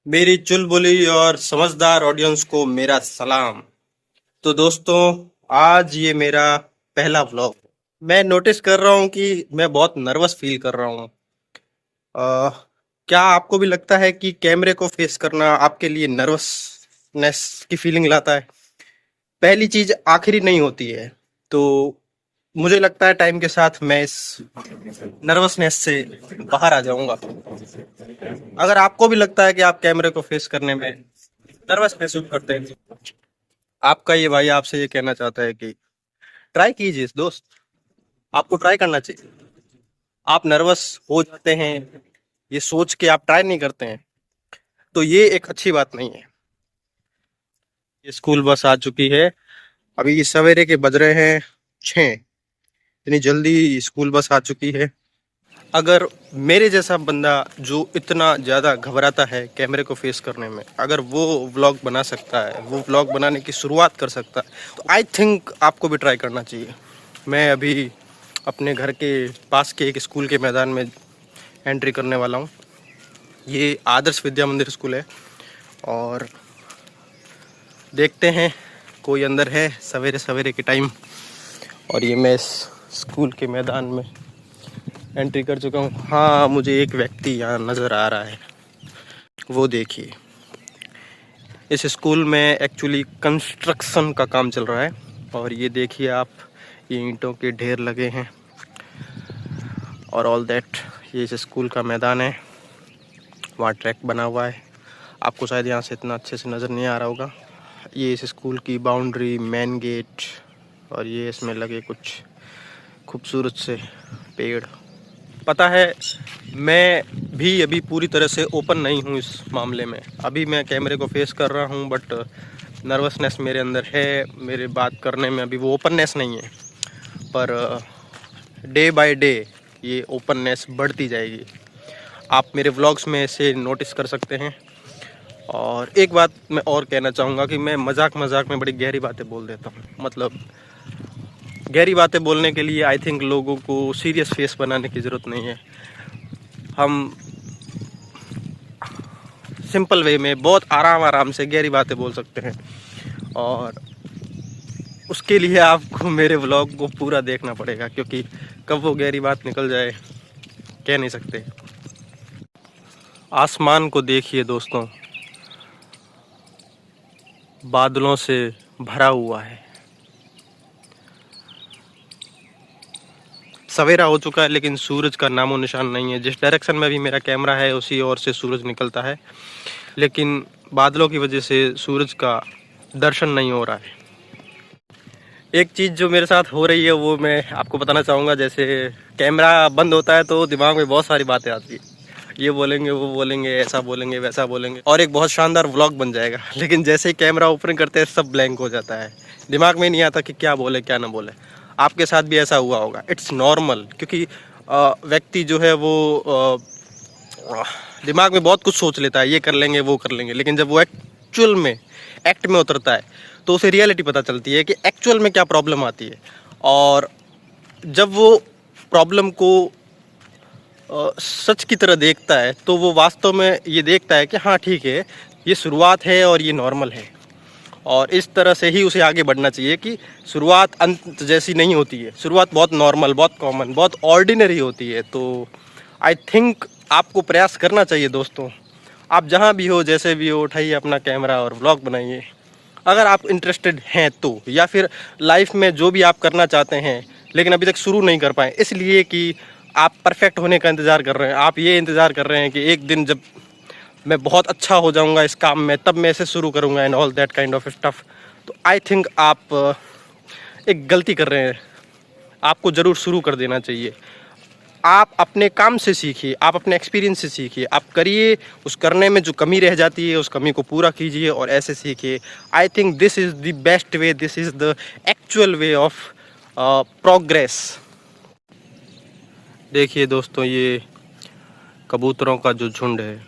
मेरी चुलबुली और समझदार ऑडियंस को मेरा सलाम। तो दोस्तों, आज ये मेरा पहला व्लॉग। मैं नोटिस कर रहा हूँ कि मैं बहुत नर्वस फील कर रहा हूँ। अ, क्या आपको भी लगता है कि कैमरे को फेस करना आपके लिए नर्वसनेस की फीलिंग लाता है? पहली चीज आखिरी नहीं होती है। तो मुझे लगता है टाइम के साथ मैं इस नर्वसनेस से बाहर आ जाऊंगा। अगर आपको भी लगता है कि आप कैमरे को फेस करने में नर्वस महसूस करते हैं, आपका ये भाई आपसे ये कहना चाहता है कि ट्राई कीजिए दोस्त। आपको ट्राई करना चाहिए। आप नर्वस हो जाते हैं ये सोच के आप ट्राई नहीं करते हैं, तो ये एक अच्छी बात नहीं है। ये स्कूल बस आ चुकी है। अभी ये सवेरे के बज रहे हैं 6। इतनी जल्दी स्कूल बस आ चुकी है। अगर मेरे जैसा बंदा जो इतना ज़्यादा घबराता है कैमरे को फेस करने में, अगर वो व्लॉग बना सकता है, वो व्लॉग बनाने की शुरुआत कर सकता है, तो आई थिंक आपको भी ट्राई करना चाहिए। मैं अभी अपने घर के पास के एक स्कूल के मैदान में एंट्री करने वाला हूँ। ये आदर्श विद्या मंदिर स्कूल है और देखते हैं कोई अंदर है सवेरे सवेरे के टाइम। और ये मैं इस स्कूल के मैदान में एंट्री कर चुका हूँ। हाँ, मुझे एक व्यक्ति यहाँ नज़र आ रहा है, वो देखिए। इस स्कूल में एक्चुअली कंस्ट्रक्शन का काम चल रहा है और ये देखिए आप, ये ईंटों के ढेर लगे हैं और ऑल दैट। ये इस स्कूल का मैदान है, वहाँ ट्रैक बना हुआ है। आपको शायद यहाँ से इतना अच्छे से नज़र नहीं आ रहा होगा। ये इस स्कूल की बाउंड्री, मेन गेट, और ये इसमें लगे कुछ खूबसूरत से पेड़। पता है, मैं भी अभी पूरी तरह से ओपन नहीं हूँ इस मामले में। अभी मैं कैमरे को फेस कर रहा हूँ, बट नर्वसनेस मेरे अंदर है। मेरे बात करने में अभी वो ओपननेस नहीं है, पर डे बाय डे ये ओपननेस बढ़ती जाएगी। आप मेरे व्लॉग्स में इसे नोटिस कर सकते हैं। और एक बात मैं और कहना चाहूँगा कि मैं मजाक मजाक में बड़ी गहरी बातें बोल देता हूँ। मतलब गहरी बातें बोलने के लिए आई थिंक लोगों को सीरियस फेस बनाने की ज़रूरत नहीं है। हम सिंपल वे में बहुत आराम आराम से गहरी बातें बोल सकते हैं, और उसके लिए आपको मेरे व्लॉग को पूरा देखना पड़ेगा, क्योंकि कब वो गहरी बात निकल जाए कह नहीं सकते। आसमान को देखिए दोस्तों, बादलों से भरा हुआ है। सवेरा हो चुका है लेकिन सूरज का नामो निशान नहीं है। जिस डायरेक्शन में भी मेरा कैमरा है उसी ओर से सूरज निकलता है, लेकिन बादलों की वजह से सूरज का दर्शन नहीं हो रहा है। एक चीज़ जो मेरे साथ हो रही है वो मैं आपको बताना चाहूँगा। जैसे कैमरा बंद होता है तो दिमाग में बहुत सारी बातें आती है, ये बोलेंगे, वो बोलेंगे, ऐसा बोलेंगे, वैसा बोलेंगे, और एक बहुत शानदार व्लॉग बन जाएगा। लेकिन जैसे ही कैमरा ओपन करते हैं सब ब्लैंक हो जाता है। दिमाग में नहीं आता कि क्या बोले क्या ना बोले। आपके साथ भी ऐसा हुआ होगा। इट्स नॉर्मल, क्योंकि व्यक्ति जो है वो दिमाग में बहुत कुछ सोच लेता है, ये कर लेंगे, वो कर लेंगे, लेकिन जब वो एक्चुअल में एक्ट में उतरता है तो उसे रियलिटी पता चलती है कि एक्चुअल में क्या प्रॉब्लम आती है। और जब वो प्रॉब्लम को सच की तरह देखता है तो वो वास्तव में ये देखता है कि हाँ ठीक है, ये शुरुआत है और ये नॉर्मल है। और इस तरह से ही उसे आगे बढ़ना चाहिए कि शुरुआत अंत जैसी नहीं होती है। शुरुआत बहुत नॉर्मल, बहुत कॉमन, बहुत ऑर्डिनरी होती है। तो आई थिंक आपको प्रयास करना चाहिए दोस्तों। आप जहाँ भी हो, जैसे भी हो, उठाइए अपना कैमरा और व्लॉग बनाइए, अगर आप इंटरेस्टेड हैं तो। या फिर लाइफ में जो भी आप करना चाहते हैं लेकिन अभी तक शुरू नहीं कर पाए, इसलिए कि आप परफेक्ट होने का इंतज़ार कर रहे हैं। आप ये इंतज़ार कर रहे हैं कि एक दिन जब मैं बहुत अच्छा हो जाऊंगा इस काम में तब मैं इसे शुरू करूंगा, and all that kind of stuff. तो आई थिंक आप एक गलती कर रहे हैं। आपको ज़रूर शुरू कर देना चाहिए। आप अपने काम से सीखिए, आप अपने एक्सपीरियंस से सीखिए, आप करिए। उस करने में जो कमी रह जाती है उस कमी को पूरा कीजिए और ऐसे सीखिए। I think this is the best way, this is the actual way of progress. देखिए दोस्तों, ये कबूतरों का जो झुंड है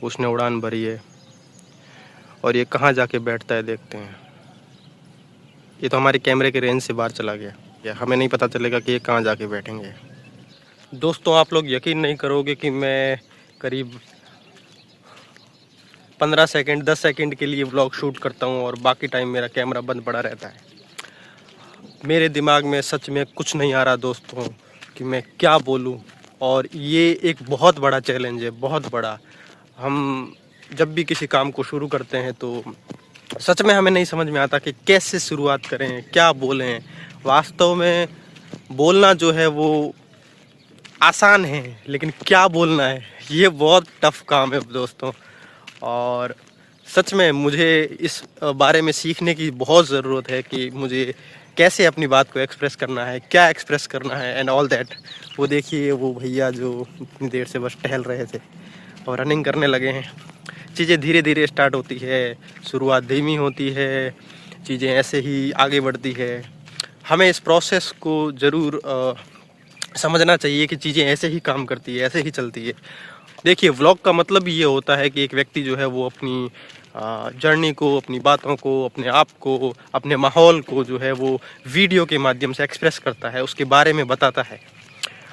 उसने उड़ान भरी है और ये कहाँ जाके बैठता है देखते हैं। ये तो हमारे कैमरे के रेंज से बाहर चला गया, या हमें नहीं पता चलेगा कि ये कहाँ जाके बैठेंगे। दोस्तों, आप लोग यकीन नहीं करोगे कि मैं करीब 15 सेकंड 10 सेकंड के लिए व्लॉग शूट करता हूँ और बाकी टाइम मेरा कैमरा बंद पड़ा रहता है। मेरे दिमाग में सच में कुछ नहीं आ रहा दोस्तों कि मैं क्या बोलूँ। और ये एक बहुत बड़ा चैलेंज है, बहुत बड़ा। हम जब भी किसी काम को शुरू करते हैं तो सच में हमें नहीं समझ में आता कि कैसे शुरुआत करें, क्या बोलें। वास्तव में बोलना जो है वो आसान है, लेकिन क्या बोलना है ये बहुत टफ काम है दोस्तों। और सच में मुझे इस बारे में सीखने की बहुत ज़रूरत है कि मुझे कैसे अपनी बात को एक्सप्रेस करना है, क्या एक्सप्रेस करना है एंड ऑल दैट। वो देखिए वो भैया जो इतनी देर से बस टहल रहे थे और रनिंग करने लगे हैं। चीज़ें धीरे धीरे स्टार्ट होती है, शुरुआत धीमी होती है, चीज़ें ऐसे ही आगे बढ़ती है। हमें इस प्रोसेस को ज़रूर समझना चाहिए कि चीज़ें ऐसे ही काम करती है, ऐसे ही चलती है। देखिए व्लॉग का मतलब ये होता है कि एक व्यक्ति जो है वो अपनी जर्नी को, अपनी बातों को, अपने आप को, अपने माहौल को जो है वो वीडियो के माध्यम से एक्सप्रेस करता है, उसके बारे में बताता है,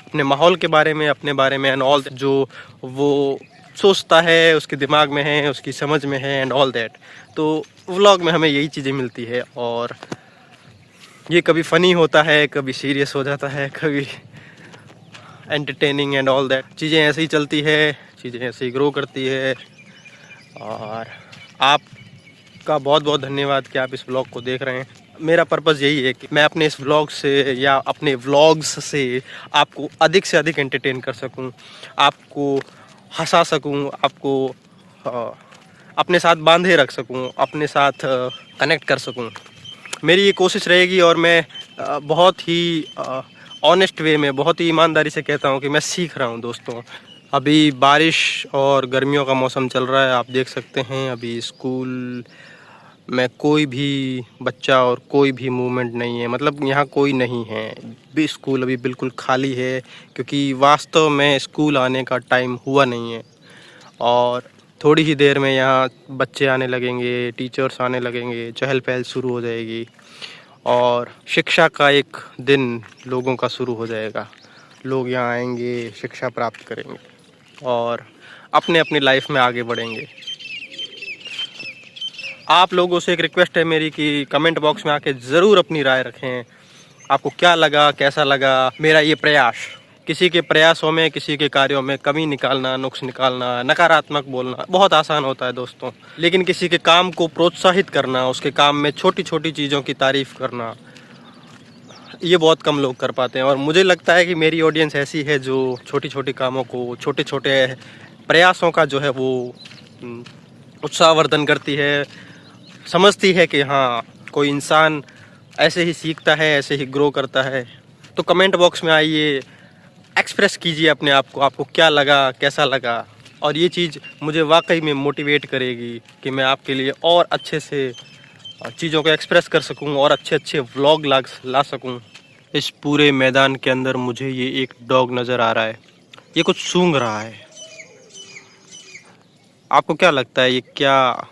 अपने माहौल के बारे में, अपने बारे में एंड ऑल जो वो सोचता है, उसके दिमाग में है, उसकी समझ में है एंड ऑल दैट। तो व्लॉग में हमें यही चीज़ें मिलती है और ये कभी फ़नी होता है, कभी सीरियस हो जाता है, कभी एंटरटेनिंग एंड ऑल दैट। चीज़ें ऐसे ही चलती है, चीज़ें ऐसे ही ग्रो करती है। और आपका बहुत बहुत धन्यवाद कि आप इस व्लॉग को देख रहे हैं। मेरा पर्पज़ यही है कि मैं अपने इस व्लॉग से या अपने व्लॉग्स से आपको अधिक से अधिक एंटरटेन कर सकूं, आपको हंसा सकूं, आपको अपने साथ बांधे रख सकूं, अपने साथ कनेक्ट कर सकूं। मेरी ये कोशिश रहेगी और मैं बहुत ही ऑनेस्ट वे में, बहुत ही ईमानदारी से कहता हूँ कि मैं सीख रहा हूँ दोस्तों। अभी बारिश और गर्मियों का मौसम चल रहा है, आप देख सकते हैं। अभी स्कूल में कोई भी बच्चा और कोई भी मूवमेंट नहीं है, मतलब यहाँ कोई नहीं है भी। स्कूल अभी बिल्कुल खाली है क्योंकि वास्तव में स्कूल आने का टाइम हुआ नहीं है। और थोड़ी ही देर में यहाँ बच्चे आने लगेंगे, टीचर्स आने लगेंगे, चहल पहल शुरू हो जाएगी और शिक्षा का एक दिन लोगों का शुरू हो जाएगा। लोग यहाँ आएंगे, शिक्षा प्राप्त करेंगे और अपने अपनी लाइफ में आगे बढ़ेंगे। आप लोगों से एक रिक्वेस्ट है मेरी कि कमेंट बॉक्स में आके ज़रूर अपनी राय रखें। आपको क्या लगा, कैसा लगा मेरा ये प्रयास। किसी के प्रयासों में, किसी के कार्यों में कमी निकालना, नुक्स निकालना, नकारात्मक बोलना बहुत आसान होता है दोस्तों, लेकिन किसी के काम को प्रोत्साहित करना, उसके काम में छोटी छोटी चीज़ों की तारीफ़ करना, ये बहुत कम लोग कर पाते हैं। और मुझे लगता है कि मेरी ऑडियंस ऐसी है जो छोटी छोटी कामों को, छोटे छोटे प्रयासों का जो है वो उत्साहवर्धन करती है, समझती है कि हाँ कोई इंसान ऐसे ही सीखता है, ऐसे ही ग्रो करता है। तो कमेंट बॉक्स में आइए, एक्सप्रेस कीजिए अपने आप को, आपको क्या लगा, कैसा लगा। और ये चीज़ मुझे वाकई में मोटिवेट करेगी कि मैं आपके लिए और अच्छे से चीज़ों को एक्सप्रेस कर सकूं और अच्छे अच्छे व्लॉग ला सकूं। इस पूरे मैदान के अंदर मुझे ये एक डॉग नज़र आ रहा है, ये कुछ सूंघ रहा है। आपको क्या लगता है ये क्या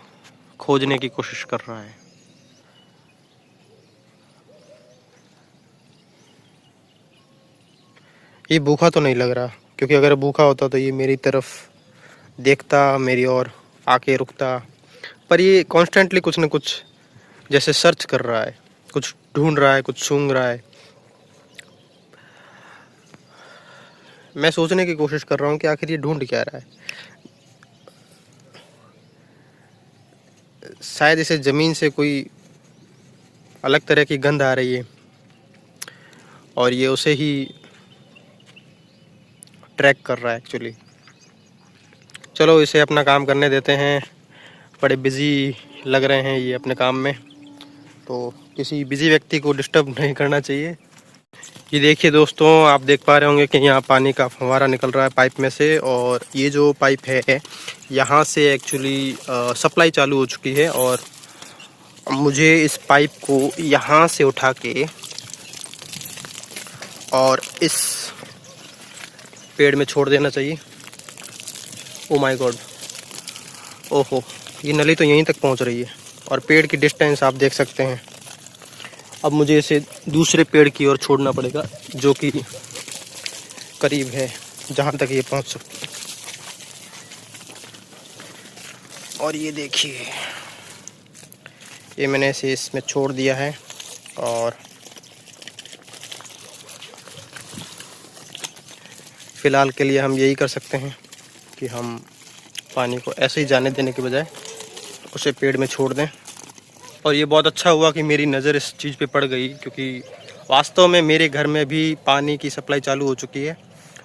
खोजने की कोशिश कर रहा है? ये भूखा तो नहीं लग रहा, क्योंकि अगर भूखा होता तो ये मेरी तरफ देखता, मेरी ओर आके रुकता। पर ये कॉन्स्टेंटली कुछ न कुछ जैसे सर्च कर रहा है, कुछ ढूंढ रहा है, कुछ सूंघ रहा है। मैं सोचने की कोशिश कर रहा हूँ कि आखिर ये ढूंढ क्या रहा है। शायद इसे ज़मीन से कोई अलग तरह की गंध आ रही है और ये उसे ही ट्रैक कर रहा है एक्चुअली। चलो इसे अपना काम करने देते हैं, बड़े बिज़ी लग रहे हैं ये अपने काम में, तो किसी बिज़ी व्यक्ति को डिस्टर्ब नहीं करना चाहिए। ये देखिए दोस्तों, आप देख पा रहे होंगे कि यहाँ पानी का फव्वारा निकल रहा है पाइप में से। और ये जो पाइप है यहाँ से एक्चुअली सप्लाई चालू हो चुकी है और मुझे इस पाइप को यहाँ से उठा के और इस पेड़ में छोड़ देना चाहिए। ओ माय गॉड, ओहो, ये नली तो यहीं तक पहुँच रही है और पेड़ की डिस्टेंस आप देख सकते हैं। अब मुझे इसे दूसरे पेड़ की ओर छोड़ना पड़ेगा जो कि करीब है, जहाँ तक ये पहुँच सकती है। और ये देखिए, ये मैंने इसे इसमें छोड़ दिया है और फ़िलहाल के लिए हम यही कर सकते हैं कि हम पानी को ऐसे ही जाने देने के बजाय उसे पेड़ में छोड़ दें। और ये बहुत अच्छा हुआ कि मेरी नज़र इस चीज़ पे पड़ गई, क्योंकि वास्तव में मेरे घर में भी पानी की सप्लाई चालू हो चुकी है।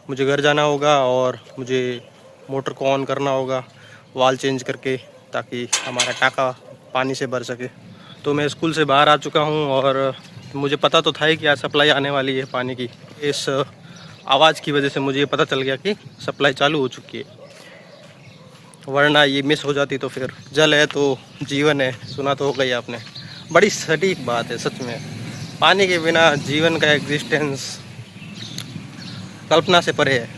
मुझे घर जाना होगा और मुझे मोटर को ऑन करना होगा वाल चेंज करके, ताकि हमारा टाका पानी से भर सके। तो मैं स्कूल से बाहर आ चुका हूँ और मुझे पता तो था ही कि आज सप्लाई आने वाली है पानी की। इस आवाज़ की वजह से मुझे ये पता चल गया कि सप्लाई चालू हो चुकी है, वरना ये मिस हो जाती तो फिर जल है तो जीवन है, सुना तो होगा ही आपने। बड़ी सटीक बात है सच में। पानी के बिना जीवन का एग्जिस्टेंस कल्पना से परे है।